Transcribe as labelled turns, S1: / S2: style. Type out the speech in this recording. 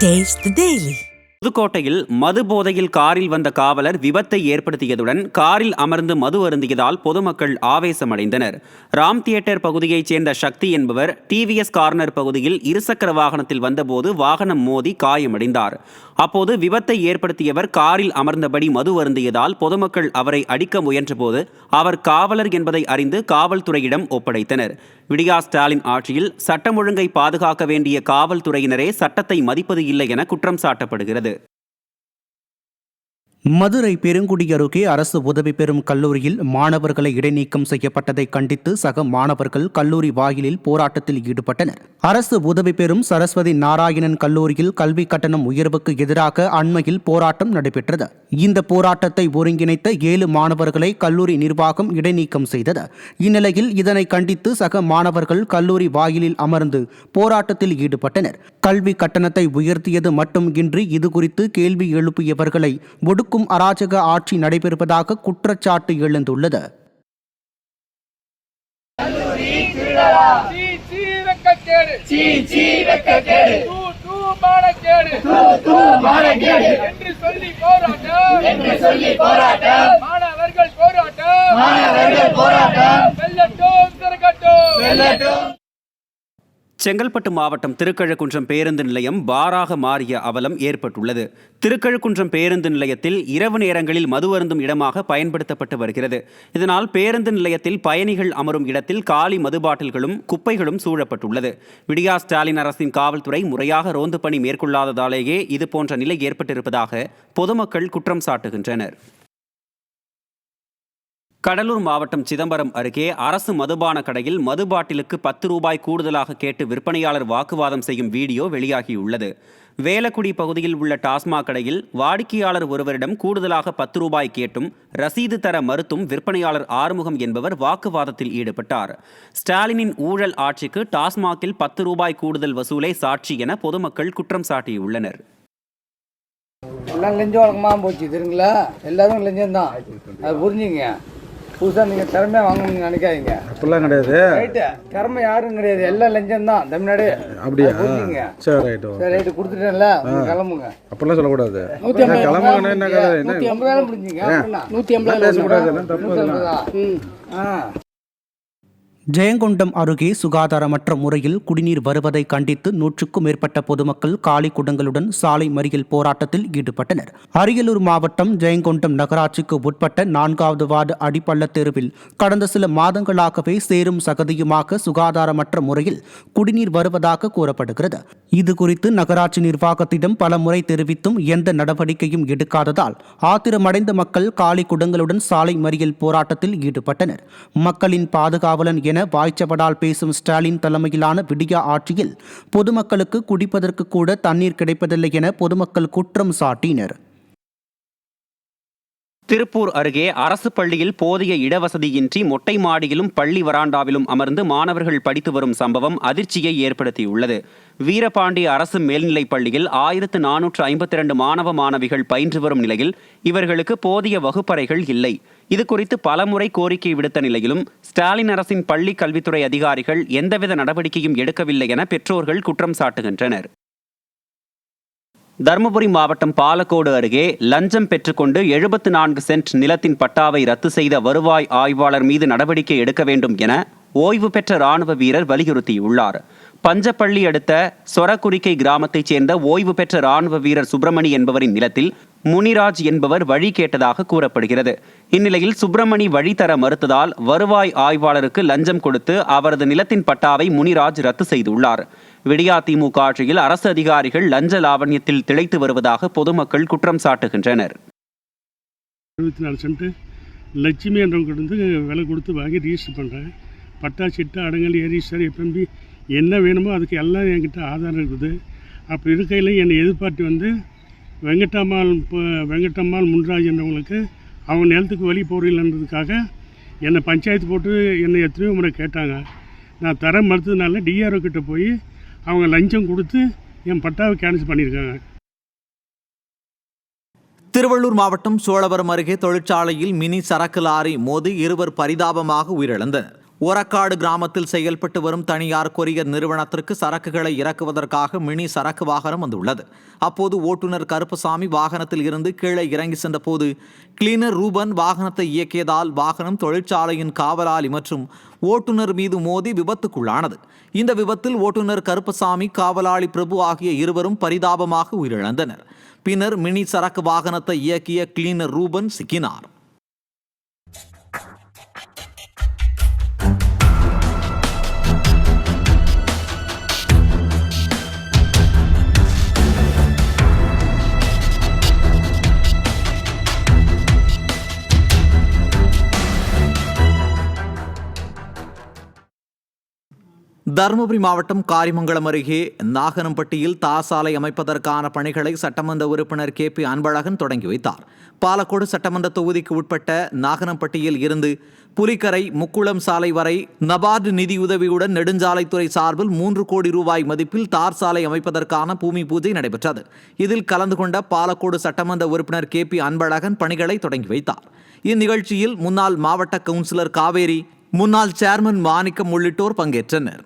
S1: Taste the Daily.
S2: புதுக்கோட்டையில் மது போதையில் காரில் வந்த காவலர் விபத்தை ஏற்படுத்தியதுடன் காரில் அமர்ந்து மது அருந்தியதால் பொதுமக்கள் ஆவேசமடைந்தனர். ராம் தியேட்டர் பகுதியைச் சேர்ந்த சக்தி என்பவர் டிவிஎஸ் கார்னர் பகுதியில் இருசக்கர வாகனத்தில் வந்தபோது வாகனம் மோதி காயமடைந்தார். அப்போது விபத்தை ஏற்படுத்தியவர் காரில் அமர்ந்தபடி மது அருந்தியதால் பொதுமக்கள் அவரை அடிக்க முயன்றபோது அவர் காவலர் என்பதை அறிந்து காவல்துறையிடம் ஒப்படைத்தனர். விடியா ஸ்டாலின் ஆட்சியில் சட்டம் ஒழுங்கை பாதுகாக்க வேண்டிய காவல்துறையினரே சட்டத்தை மதிப்பது இல்லை என குற்றம் சாட்டப்படுகிறது.
S3: மதுரை பெருங்குடி அருகே அரசு உதவி பெறும் கல்லூரியில் மாணவர்களை இடைநீக்கம் செய்யப்பட்டதை கண்டித்து சக மாணவர்கள் கல்லூரி வாயிலில் போராட்டத்தில் ஈடுபட்டனர். அரசு உதவி பெறும் சரஸ்வதி நாராயணன் கல்லூரியில் கல்வி கட்டணம் உயர்வுக்கு எதிராக அண்மையில் போராட்டம் நடைபெற்றது. இந்த போராட்டத்தை ஒருங்கிணைத்த 7 மாணவர்களை கல்லூரி நிர்வாகம் இடைநீக்கம் செய்தது. இந்நிலையில் இதனை கண்டித்து சக மாணவர்கள் கல்லூரி வாயிலில் அமர்ந்து போராட்டத்தில் ஈடுபட்டனர். கல்வி கட்டணத்தை உயர்த்தியது மட்டும் இன்றி இதுகுறித்து கேள்வி எழுப்பியவர்களை ஒடுக்கும் அராஜக ஆட்சி நடைபெறுவதாக குற்றச்சாட்டு எழுந்துள்ளது.
S2: செங்கல்பட்டு மாவட்டம் திருக்கழுக்குன்றம் பேருந்து நிலையம் பாராக மாறிய அவலம் ஏற்பட்டுள்ளது. திருக்கழுக்குன்றம் பேருந்து நிலையத்தில் இரவு நேரங்களில் மது அருந்தும் இடமாக பயன்படுத்தப்பட்டு வருகிறது. இதனால் பேருந்து நிலையத்தில் பயணிகள் அமரும் இடத்தில் காலி மது பாட்டில்களும் குப்பைகளும் சூழப்பட்டுள்ளது. விடியா ஸ்டாலின் அரசின் காவல்துறை முறையாக ரோந்து பணி மேற்கொள்ளாததாலேயே இதுபோன்ற நிலை ஏற்பட்டிருப்பதாக பொதுமக்கள் குற்றம் சாட்டுகின்றனர். கடலூர் மாவட்டம் சிதம்பரம் அருகே அரசு மதுபான கடையில் மது பாட்டிலுக்கு 10 ரூபாய் கூடுதலாக கேட்டு விற்பனையாளர் வாக்குவாதம் செய்யும் வீடியோ வெளியாகியுள்ளது. வேலக்குடி பகுதியில் உள்ள டாஸ்மாக் கடையில் வாடிக்கையாளர் ஒருவரிடம் கூடுதலாக 10 ரூபாய் கேட்டும் ரசீது தர மறுத்தும் விற்பனையாளர் ஆறுமுகம் என்பவர் வாக்குவாதத்தில் ஈடுபட்டார். ஸ்டாலினின் ஊழல் ஆட்சிக்கு டாஸ்மாகில் 10 ரூபாய் கூடுதல் வசூலே சாட்சி என பொதுமக்கள் குற்றம் சாட்டியுள்ளனர்.
S4: எல்லாம் லஞ்சம் வழக்கமாக போச்சு தெரியுங்களா, எல்லாரும் லஞ்சம் தான், அது புரிஞ்சுங்க. புதுசாக நீங்கள் திறமையாக வாங்கணும்னு நினைக்காதீங்க, அப்படிலாம் கிடையாது. ரைட்டு, திறமை யாரும் கிடையாது, எல்லாம் லஞ்சம் தான் தமிழ்நாடு. அப்படியா? புரிஞ்சுங்க. சரி ரைட்டு, சரி ரைட்டு கொடுத்துட்டேன்ல, கிளம்புங்க. அப்படிலாம் சொல்லக்கூடாது. 150 முடிஞ்சுங்க, 150 பேசக்கூடாது.
S3: ஜெயங்கொண்டம் அருகே சுகாதாரமற்ற முறையில் குடிநீர் வருவதை கண்டித்து 100க்கும் மேற்பட்ட பொதுமக்கள் காலி குடங்களுடன் சாலை மறியல் போராட்டத்தில் ஈடுபட்டனர். அரியலூர் மாவட்டம் ஜெயங்கொண்டம் நகராட்சிக்கு உட்பட்ட 4வது வார்டு அடிப்பள்ள தெருவில் கடந்த சில மாதங்களாகவே சேரும் சகதியுமாக சுகாதாரமற்ற முறையில் குடிநீர் வருவதாக கூறப்படுகிறது. இதுகுறித்து நகராட்சி நிர்வாகத்திடம் பல முறை தெரிவித்தும் எந்த நடவடிக்கையும் எடுக்காததால் ஆத்திரமடைந்த மக்கள் காலி குடங்களுடன் சாலை மறியல் போராட்டத்தில் ஈடுபட்டனர். மக்களின் பாதுகாவலன் என வாய்ச்சவடால் பேசும் ஸ்டாலின் தலைமையிலான விடியா ஆட்சியில் பொதுமக்களுக்கு குடிப்பதற்கு கூட தண்ணீர் கிடைப்பதில்லை என பொதுமக்கள் குற்றம் சாட்டினர்.
S2: திருப்பூர் அருகே அரசு பள்ளியில் போதிய இடவசதியின்றி மொட்டை மாடியிலும் பள்ளி வராண்டாவிலும் அமர்ந்து மாணவர்கள் படித்து வரும் சம்பவம் அதிர்ச்சியை ஏற்படுத்தியுள்ளது. வீரபாண்டி அரசு மேல்நிலைப் பள்ளியில் 1452 மாணவ மாணவிகள் பயின்று வரும் நிலையில் இவர்களுக்கு போதிய வகுப்பறைகள் இல்லை. இதுகுறித்து பலமுறை கோரிக்கை விடுத்த நிலையிலும் ஸ்டாலின் அரசின் பள்ளி கல்வித்துறை அதிகாரிகள் எந்தவித நடவடிக்கையும் எடுக்கவில்லை என பெற்றோர்கள் குற்றம் சாட்டுகின்றனர். தருமபுரி மாவட்டம் பாலக்கோடு அருகே லஞ்சம் பெற்றுக்கொண்டு 74 சென்ட் நிலத்தின் பட்டாவை ரத்து செய்த வருவாய் ஆய்வாளர் மீது நடவடிக்கை எடுக்க வேண்டும் என ஓய்வு பெற்ற ராணுவ வீரர் வலியுறுத்தியுள்ளார். பஞ்சப்பள்ளி அடுத்த சொரக்குறிக்கை கிராமத்தைச் சேர்ந்த ஓய்வு பெற்ற ராணுவ வீரர் சுப்பிரமணி என்பவரின் நிலத்தில் முனிராஜ் என்பவர் வழி கேட்டதாக கூறப்படுகிறது. இந்நிலையில் சுப்பிரமணி வழி தர மறுத்ததால் வருவாய் ஆய்வாளருக்கு லஞ்சம் கொடுத்து அவரது நிலத்தின் பட்டாவை முனிராஜ் ரத்து செய்துள்ளார். விடியா திமுக ஆட்சியில் அரசு அதிகாரிகள் லஞ்ச லாவண்யத்தில் திளைத்து வருவதாக பொதுமக்கள் குற்றம் சாட்டுகின்றனர்.
S5: 24 சென்ட் லட்சுமி என்றவங்கிட்ட விலை கொடுத்து வாங்கி ரிஜிஸ்டர் பண்ணுறேன். பட்டா சிட்டா அடங்கல் ஏரிஸ்டர் எப்பம்பி என்ன வேணுமோ அதுக்கு எல்லாம் என்கிட்ட ஆதாரம் இருக்குது. அப்படி இருக்கையில் என்னை எதிர்பார்த்து வெங்கட்டம்மாள் முன்ராஜ் என்றவங்களுக்கு அவங்க நிலத்துக்கு வழி போகிறீங்களன்றதுக்காக என்னை பஞ்சாயத்து போட்டு என்னை எத்தனையோ முறை கேட்டாங்க. நான் தர மறுத்ததுனால டிஆர்ஓ கிட்ட போய் அவங்க லஞ்சம் கொடுத்து என் பட்டாவை கேன்சல் பண்ணியிருக்காங்க.
S6: திருவள்ளூர் மாவட்டம் சோழவரம் அருகே தொழிற்சாலையில் மினி சரக்கு லாரி மோதி 2 பரிதாபமாக உயிரிழந்தனர்.
S1: ஒரக்காடு கிராமத்தில் செயல்பட்டு வரும் தனியார் கொரியர் நிறுவனத்திற்கு சரக்குகளை இறக்குவதற்காக மினி சரக்கு வாகனம் வந்துள்ளது. அப்போது ஓட்டுநர் கருப்பசாமி வாகனத்தில் இருந்து கீழே இறங்கி சென்றபோது கிளீனர் ரூபன் வாகனத்தை இயக்கியதால் வாகனம் தொழிற்சாலையின் காவலாளி மற்றும் ஓட்டுநர் மீது மோதி விபத்துக்குள்ளானது. இந்த விபத்தில் ஓட்டுநர் கருப்பசாமி, காவலாளி பிரபு ஆகிய இருவரும் பரிதாபமாக உயிரிழந்தனர். பின்னர் மினி சரக்கு வாகனத்தை இயக்கிய கிளீனர் ரூபன் சிக்கினார். தருமபுரி மாவட்டம் காரிமங்கலம் அருகே நாகனம்பட்டியில் தார் சாலை அமைப்பதற்கான பணிகளை சட்டமன்ற உறுப்பினர் KP அன்பழகன் தொடங்கி வைத்தார். பாலக்கோடு சட்டமன்ற தொகுதிக்கு உட்பட்ட நாகனம்பட்டியில் இருந்து புலிக்கரை முக்குளம் சாலை வரை நபார்டு நிதியுதவியுடன் நெடுஞ்சாலைத்துறை சார்பில் 3 கோடி ரூபாய் மதிப்பில் தார் சாலை அமைப்பதற்கான பூமி பூஜை நடைபெற்றது. இதில் கலந்து கொண்ட பாலக்கோடு சட்டமன்ற உறுப்பினர் KP அன்பழகன் பணிகளை தொடங்கி வைத்தார். இந்நிகழ்ச்சியில் முன்னாள் மாவட்ட கவுன்சிலர் காவேரி, முன்னாள் சேர்மன் மாணிக்கம் உள்ளிட்டோர் பங்கேற்றனர்.